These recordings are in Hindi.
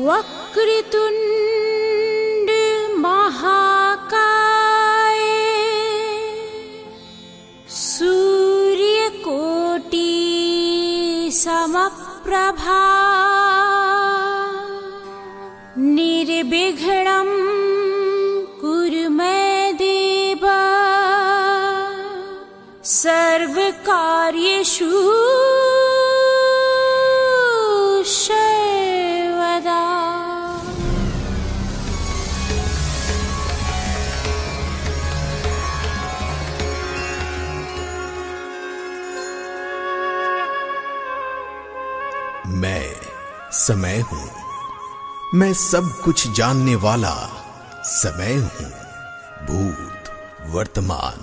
वक्रतुंड महाकाय सूर्यकोटि समप्रभा निर्विघ्नं कुरु मे देव सर्वकार्येषु सर्वदा। मैं समय हूं, मैं सब कुछ जानने वाला समय हूं। भूत, वर्तमान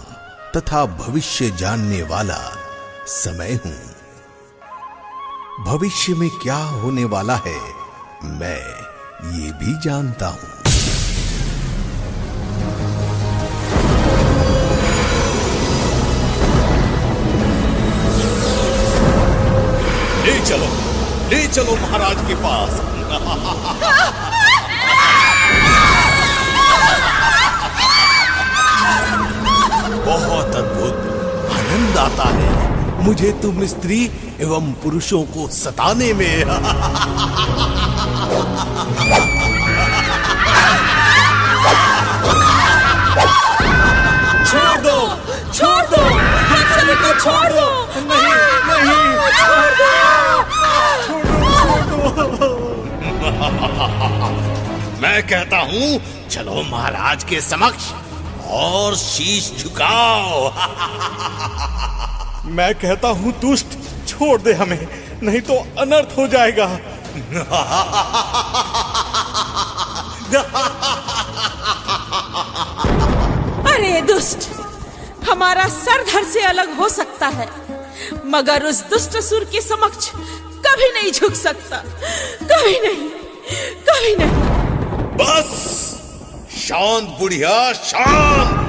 तथा भविष्य जानने वाला समय हूं। भविष्य में क्या होने वाला है मैं ये भी जानता हूं। ले चलो महाराज के पास। बहुत अद्भुत, आनंद आता है मुझे तुम स्त्री एवं पुरुषों को सताने में। छोड़ दो हम सभी को छोड़ दो। नहीं छोड़ दो। मैं कहता हूं चलो महाराज के समक्ष और शीश झुकाओ। मैं कहता हूं दुष्ट छोड़ दे हमें, नहीं तो अनर्थ हो जाएगा। अरे दुष्ट, हमारा सर धड़ से अलग हो सकता है मगर उस दुष्ट असुर के समक्ष कभी नहीं झुक सकता, कभी नहीं। बस शांत बुढ़िया शांत।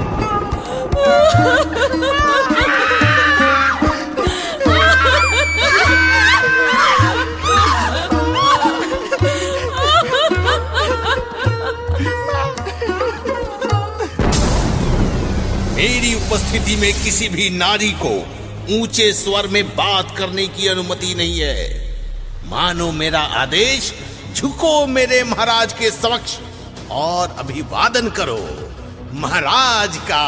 मेरी उपस्थिति में किसी भी नारी को ऊंचे स्वर में बात करने की अनुमति नहीं है। मानो मेरा आदेश, झुको मेरे महाराज के समक्ष और अभिवादन करो महाराज का।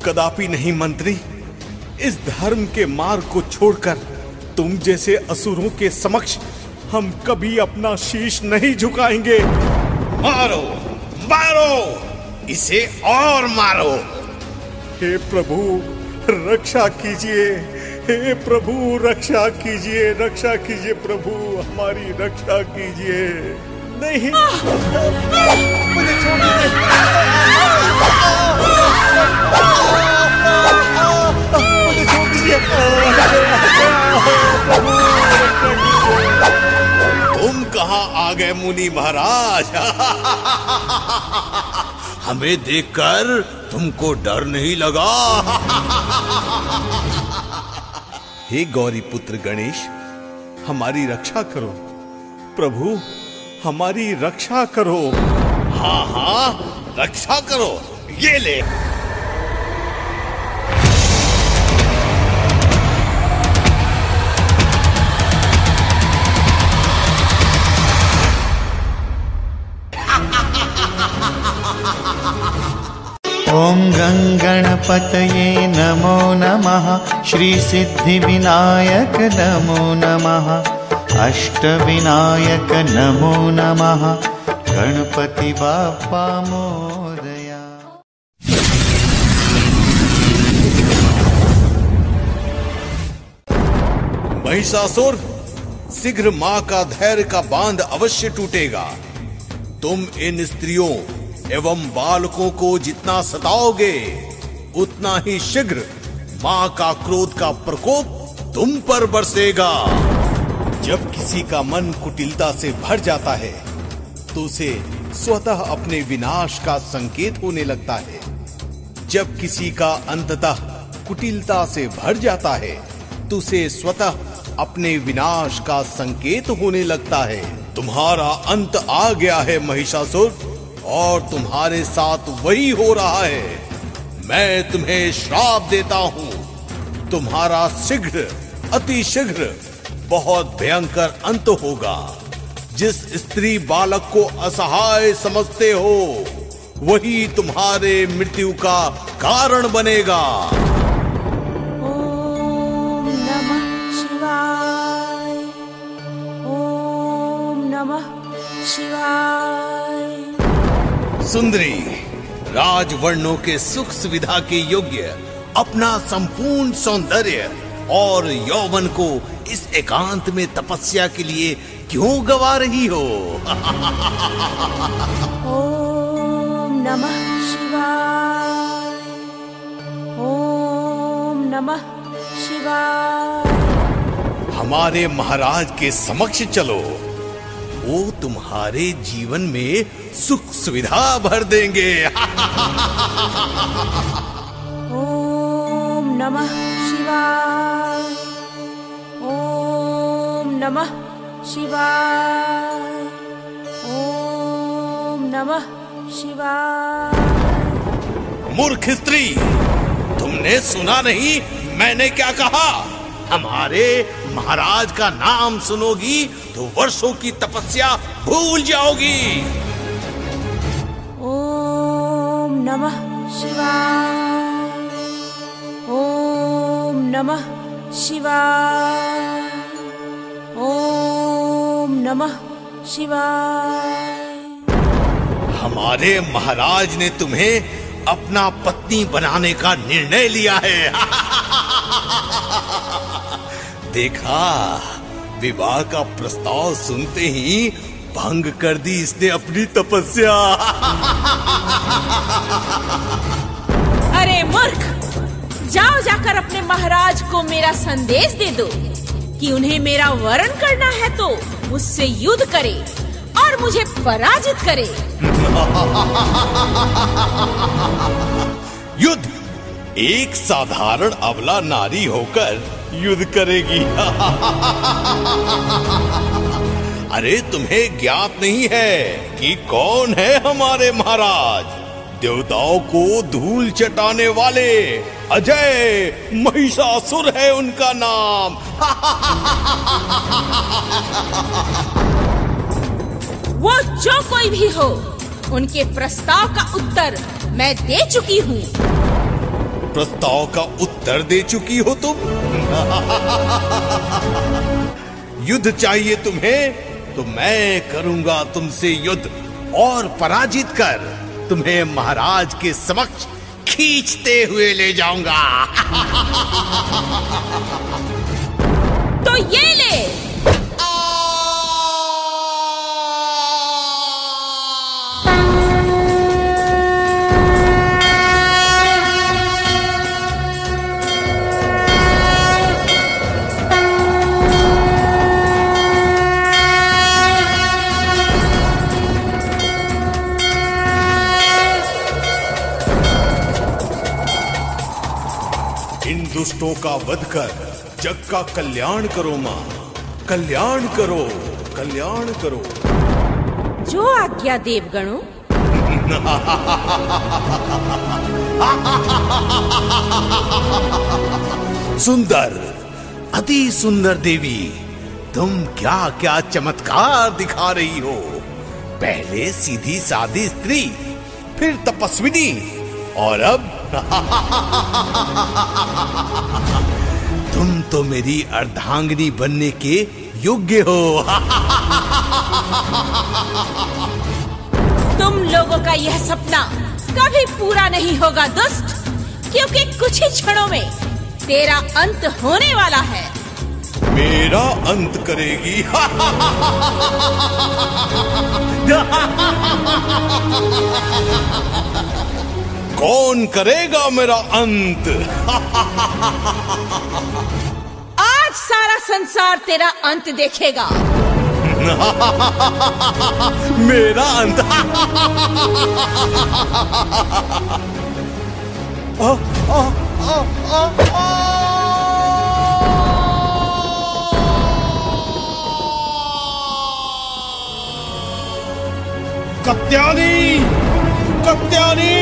कदापि नहीं मंत्री, इस धर्म के मार्ग को छोड़कर तुम जैसे असुरों के समक्ष हम कभी अपना शीश नहीं झुकाएंगे। मारो इसे और मारो। हे प्रभु रक्षा कीजिए, हे प्रभु रक्षा कीजिए प्रभु, हमारी रक्षा कीजिए। नहीं मुझे छोड़ दीजिए। तुम कहाँ आ गए मुनि महाराज? हमें देखकर तुमको डर नहीं लगा? हे गौरी पुत्र गणेश, हमारी रक्षा करो प्रभु, हमारी रक्षा करो। हाँ रक्षा करो, ये ले। ओम गंगणपतये नमो नमः, श्री सिद्धिविनायक नमो नमः, अष्टविनायक नमो नमः, गणपति बाप्पा मोरया। महिषासुर, शीघ्र मां का धैर्य का बांध अवश्य टूटेगा। तुम इन स्त्रियों एवं बालकों को जितना सताओगे उतना ही शीघ्र मां का क्रोध का प्रकोप तुम पर बरसेगा। जब किसी का मन कुटिलता से भर जाता है तो उसे स्वतः अपने विनाश का संकेत होने लगता है। जब किसी का अंततः कुटिलता से भर जाता है तो उसे स्वतः अपने विनाश का संकेत होने लगता है। तुम्हारा अंत आ गया है महिषासुर, और तुम्हारे साथ वही हो रहा है। मैं तुम्हें श्राप देता हूं, तुम्हारा शीघ्र, अति शीघ्र बहुत भयंकर अंत होगा। जिस स्त्री बालक को असहाय समझते हो, वही तुम्हारे मृत्यु का कारण बनेगा। ओम नमः शिवाय, ओम नमः शिवाय। सुंदरी, राजवर्णों के सुख सुविधा के योग्य अपना संपूर्ण सौंदर्य और यौवन को इस एकांत में तपस्या के लिए क्यों गवा रही हो? ओम नमः शिवाय, ओम नमः शिवाय। हमारे महाराज के समक्ष चलो, वो तुम्हारे जीवन में सुख सुविधा भर देंगे। ओम नमः शिवाय, ओम नमः शिवाय, ओम नमः शिवाय। मूर्ख स्त्री, तुमने सुना नहीं मैंने क्या कहा? हमारे महाराज का नाम सुनोगी तो वर्षों की तपस्या भूल जाओगी। ओम नमः शिवाय, ओम नमः शिवाय, ओम नमः शिवाय। हमारे महाराज ने तुम्हें अपना पत्नी बनाने का निर्णय लिया है। देखा, विवाह का प्रस्ताव सुनते ही भंग कर दी इसने अपनी तपस्या। अरे मूर्ख, जाओ जाकर अपने महाराज को मेरा संदेश दे दो कि उन्हें मेरा वरण करना है तो मुझसे युद्ध करे और मुझे पराजित करे। युद्ध? एक साधारण अबला नारी होकर युद्ध करेगी? अरे तुम्हें ज्ञात नहीं है कि कौन है हमारे महाराज? देवताओं को धूल चटाने वाले अजय महिषासुर है उनका नाम। वो जो कोई भी हो, उनके प्रस्ताव का उत्तर मैं दे चुकी हूँ। प्रस्ताव का उत्तर दे चुकी हो तुम? युद्ध चाहिए तुम्हें तो मैं करूंगा तुमसे युद्ध, और पराजित कर तुम्हें महाराज के समक्ष खींचते हुए ले जाऊंगा। तो ये ले। दुष्टों का वध कर जग का कल्याण करो मां, कल्याण करो, कल्याण करो। जो आज्ञा देवगणों। सुंदर, अति सुंदर देवी, तुम क्या क्या चमत्कार दिखा रही हो। पहले सीधी सादी स्त्री, फिर तपस्विनी, और अब तुम तो मेरी अर्धांगिनी बनने के योग्य हो। तुम लोगों का यह सपना कभी पूरा नहीं होगा दुष्ट, क्योंकि कुछ ही क्षणों में तेरा अंत होने वाला है। मेरा अंत करेगी? कौन करेगा मेरा अंत? आज सारा संसार तेरा अंत देखेगा। मेरा अंत? कत्यानी, कत्यानी,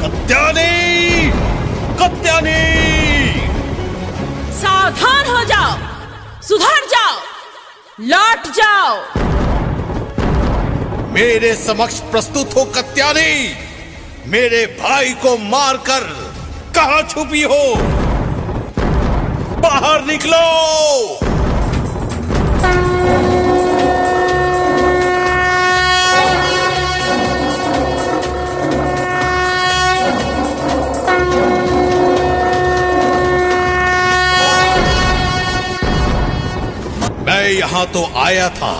कत्यानी, कत्यानी। सावधान हो जाओ, सुधर जाओ, लौट जाओ। मेरे समक्ष प्रस्तुत हो कत्यानी। मेरे भाई को मारकर कहां छुपी हो? बाहर निकलो। मैं यहां तो आया था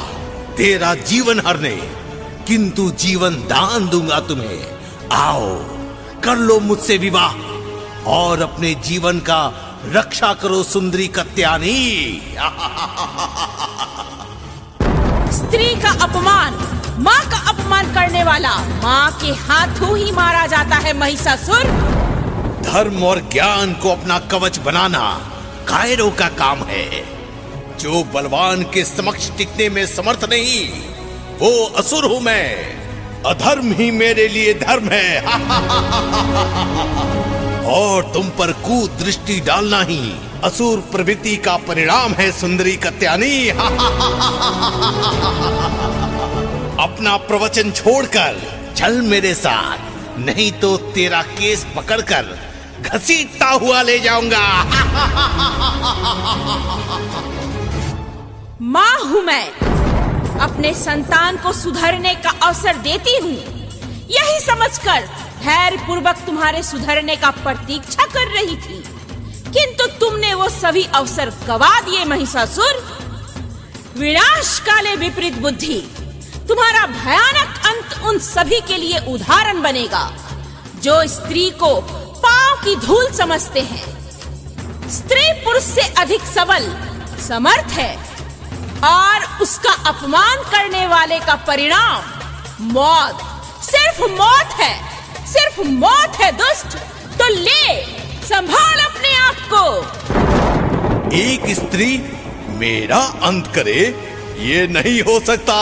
तेरा जीवन हरने, किंतु जीवन दान दूंगा तुम्हें। आओ, कर लो मुझसे विवाह और अपने जीवन का रक्षा करो सुंदरी कत्यानी। स्त्री का अपमान, माँ का अपमान करने वाला माँ के हाथों ही मारा जाता है महिषासुर। धर्म और ज्ञान को अपना कवच बनाना कायरों का काम है। जो बलवान के समक्ष टिकने में समर्थ नहीं, वो असुर हूं मैं। अधर्म ही मेरे लिए धर्म है। और तुम पर कुदृष्टि डालना ही असुर प्रवृत्ति का परिणाम है सुंदरी कत्यानी। अपना प्रवचन छोड़कर चल मेरे साथ, नहीं तो तेरा केस पकड़कर घसीटता हुआ ले जाऊंगा। माँ हूं मैं, अपने संतान को सुधरने का अवसर देती हूँ। यही समझकर धैर्य पूर्वक तुम्हारे सुधरने का प्रतीक्षा कर रही थी, किंतु तुमने वो सभी अवसर गवा दिए महिषासुर। विनाश काले विपरीत बुद्धि, तुम्हारा भयानक अंत उन सभी के लिए उदाहरण बनेगा जो स्त्री को पांव की धूल समझते हैं। स्त्री पुरुष से अधिक सबल, समर्थ है और उसका अपमान करने वाले का परिणाम मौत, सिर्फ मौत है, सिर्फ मौत है दुष्ट। तो ले, संभाल अपने आप को। एक स्त्री मेरा अंत करे, ये नहीं हो सकता।